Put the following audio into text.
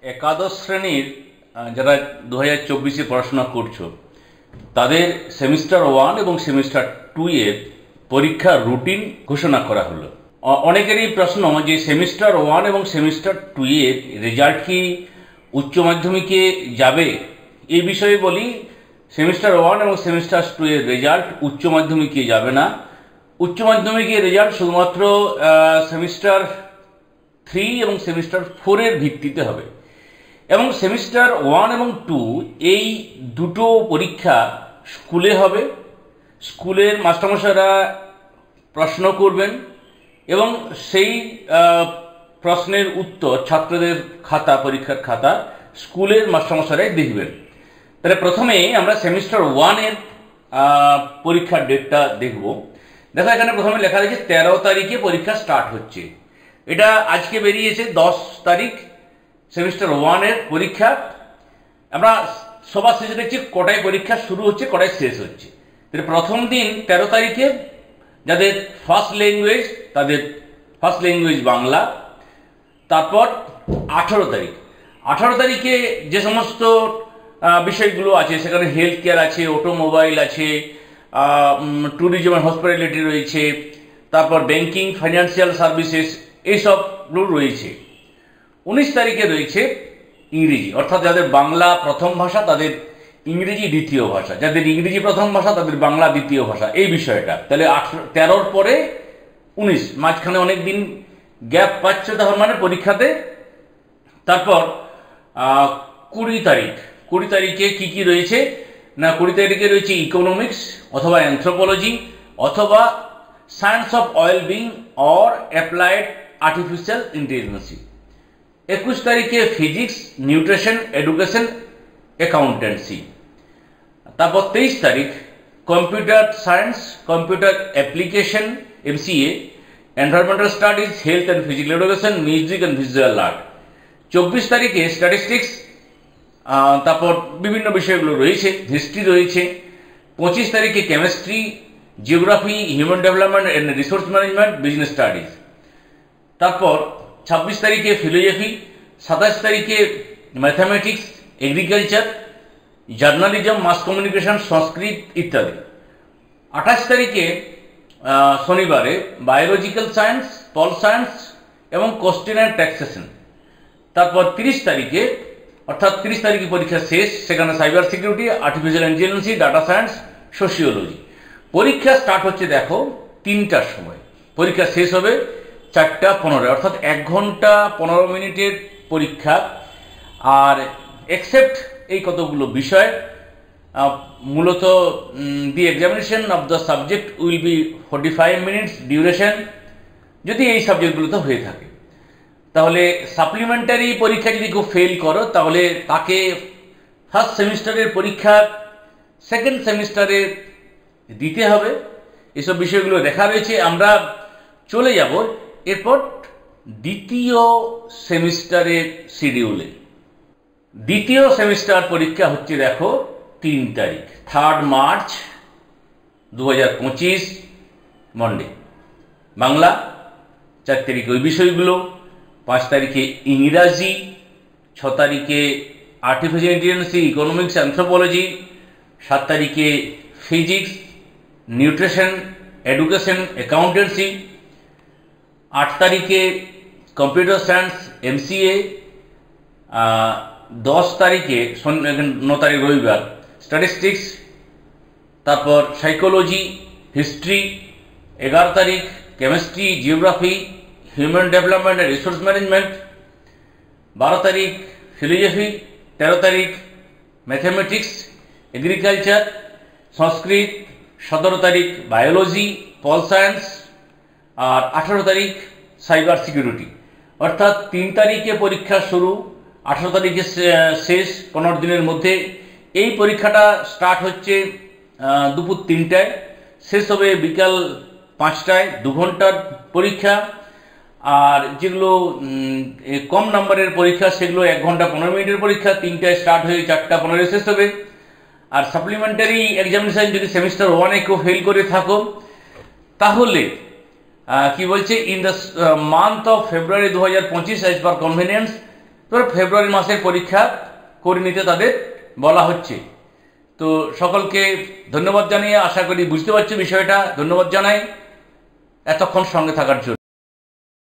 একাদশ শ্রেণীর যারা 2024-এ পড়াশোনা করছো তাদের সেমিস্টার 1 এবং সেমিস্টার 2 এর পরীক্ষার রুটিন ঘোষণা করা হলো। অনেকেরই প্রশ্ন যে সেমিস্টার 1 এবং সেমিস্টার 2 এর রেজাল্ট কি উচ্চ মাধ্যমিকে যাবে। এই বিষয়ে বলি, সেমিস্টার 1 এবং সেমিস্টার 2 এর রেজাল্ট উচ্চ মাধ্যমিকে যাবে না। উচ্চ মাধ্যমিকের রেজাল্ট শুধুমাত্র সেমিস্টার 3 এবং সেমিস্টার 4 এর ভিত্তিতে হবে। এবং সেমিস্টার 1 এবং 2 এই দুটো পরীক্ষা স্কুলে হবে। স্কুলের মাস্টারমশাইরা প্রশ্ন করবেন এবং সেই প্রশ্নের উত্তর ছাত্রদের পরীক্ষার খাতা স্কুলের মাস্টারমশাইরাই দেখবেন। তাহলে প্রথমে আমরা সেমিস্টার 1 এর পরীক্ষার ডেটটা দেখব। দেখো, এখানে প্রথমে লেখা রয়েছে 13 তারিখে পরীক্ষা স্টার্ট হচ্ছে। এটা আজকে বেরিয়েছে 10 তারিখ সেমিস্টার 1 এর পরীক্ষা। আমরা সবার শেষে দেখছি কটায় পরীক্ষা শুরু হচ্ছে, কটায় শেষ হচ্ছে। প্রথম দিন 13 তারিখে যাদের ফার্স্ট ল্যাঙ্গুয়েজ তাদের ফার্স্ট ল্যাঙ্গুয়েজ বাংলা। তারপর 18 তারিখে যে সমস্ত বিষয়গুলো আছে সেখানে হেলথ কেয়ার আছে, অটোমোবাইল আছে, ট্যুরিজম অ্যান্ড হসপিটালিটি রয়েছে, তারপর ব্যাংকিং, ফাইন্যান্সিয়াল সার্ভিসেস, এইসবগুলো রয়েছে। 19 তারিখে রয়েছে ইংরেজি, অর্থাৎ যাদের বাংলা প্রথম ভাষা তাদের ইংরেজি দ্বিতীয় ভাষা, যাদের ইংরেজি প্রথম ভাষা তাদের বাংলা দ্বিতীয় ভাষা, এই বিষয়টা। তাহলে 13 পরে 19, মাঝখানে অনেক দিন গ্যাপ পাচ্ছে তার মানে পরীক্ষাতে। তারপর 20 তারিখে কি কি রয়েছে না, 20 তারিখে রয়েছে ইকোনমিক্স অথবা অ্যানথ্রোপোলজি অথবা science of well being or applied artificial ইন্টেলিজেন্সি। 21 তারিখে ফিজিক্স, নিউট্রিশন, এডুকেশন, অ্যাকাউন্টেন্সি। তারপর 23 তারিখ computer science, computer application, MCA, environmental studies, health and physical education, music and visual art. 24 তারিখে স্ট্যাটিস্টিক্স, তারপর বিভিন্ন বিষয়গুলো রয়েছে, হিস্ট্রি রয়েছে। 25 তারিখে chemistry, geography, human development and resource management, business studies. তারপর 26 তারিখে ফিলোজফি, 27 তারিখে mathematics, agriculture, journalism, mass communication, Sanskrit ইত্যাদি। 28 তারিখে শনিবারে বায়োলজিক্যাল সায়েন্স, পল সায়েন্স এবং কোশ্চেন অ্যান্ড ট্যাক্সেশন। তারপর 30 তারিখে, অর্থাৎ 30 তারিখে পরীক্ষা শেষ, সেখানে cyber security, artificial intelligence, data science, sociology. পরীক্ষা স্টার্ট হচ্ছে দেখো 3টার সময়, পরীক্ষা শেষ হবে 4:15, অর্থাৎ 1 ঘন্টা 15 মিনিটের পরীক্ষা। আর এক্সেপ্ট এই কতগুলো বিষয়, মূলত দি examination of the subject will be 45 minutes duration, যদি এই সাবজেক্টগুলোতে হয়ে থাকে। তাহলে সাপ্লিমেন্টারি পরীক্ষা যদি কেউ ফেল করো তাহলে তাকে ফার্স্ট সেমিস্টারের পরীক্ষা সেকেন্ড সেমিস্টারে দিতে হবে। এসব বিষয়গুলো দেখা রয়েছে। আমরা চলে যাব এরপর দ্বিতীয় সেমিস্টারের শিডিউলে। দ্বিতীয় সেমিস্টার পরীক্ষা হচ্ছে দেখো 3 তারিখ, 3 মার্চ 2025 মন্ডে। বাংলা 4 তারিখে ওই বিষয়গুলো, 5 তারিখে ইংরাজি, 6 তারিখে আর্টিফিশিয়াল ইন্টেলিজেন্স, ইকোনমিক্স, অ্যানথ্রোপোলজি, 7 তারিখে ফিজিক্স, নিউট্রিশন, এডুকেশন, অ্যাকাউন্টেন্সি, 8 তারিখে কম্পিউটার সায়েন্স, MCA, 10 তারিখে 9 তারিখ রবিবার স্ট্যাটিস্টিক্স, তারপর সাইকোলজি, হিস্ট্রি, 11 তারিখ chemistry, geography, human development and resource management, 12 তারিখ ফিলোজফি, 13 তারিখ ম্যাথামেটিক্স, এগ্রিকালচার, সংস্কৃত, 17 তারিখ বায়োলজি, পল সায়েন্স, আর 18 তারিখ সাইবার সিকিউরিটি। অর্থাৎ 3 তারিখে পরীক্ষা শুরু, 18 তারিখে শেষ, 15 দিনের মধ্যে। এই পরীক্ষাটা স্টার্ট হচ্ছে দুপুর 3টায়, শেষ হবে বিকাল 5টায়, 2 ঘন্টার পরীক্ষা। আর যেগুলো কম নাম্বারের পরীক্ষা সেগুলো 1 ঘন্টা 15 মিনিটের পরীক্ষা, 3টায় স্টার্ট হয়ে 4:15 শেষ হবে। আর সাপ্লিমেন্টারি এক্সামিনেশন যদি সেমিস্টার 1-এ কেউ ফেল করে থাকো তাহলে কি বলছে, in the month of February 2025 as per convenience তো ফেব্রুয়ারি মাসের পরীক্ষা করে নিতে তাদের বলা হচ্ছে। তো সকলকে ধন্যবাদ জানিয়ে আশা করি বুঝতে পারছি বিষয়টা। ধন্যবাদ জানাই এতক্ষণ সঙ্গে থাকার জন্য।